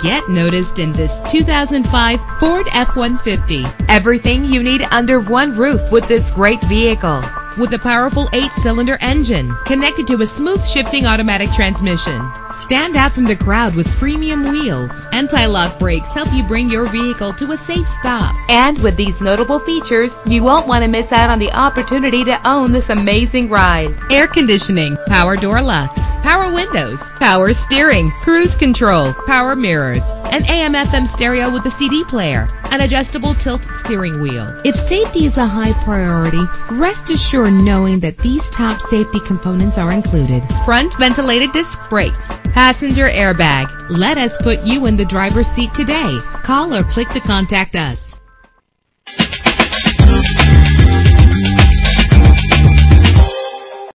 Get noticed in this 2005 Ford F-150. Everything you need under one roof with this great vehicle. With a powerful 8-cylinder engine connected to a smooth shifting automatic transmission. Stand out from the crowd with premium wheels. Anti-lock brakes help you bring your vehicle to a safe stop. And with these notable features, you won't want to miss out on the opportunity to own this amazing ride. Air conditioning, power door locks, power windows, power steering, cruise control, power mirrors, an AM/FM stereo with a CD player, an adjustable tilt steering wheel. If safety is a high priority, rest assured knowing that these top safety components are included. Front ventilated disc brakes, passenger airbag. Let us put you in the driver's seat today. Call or click to contact us.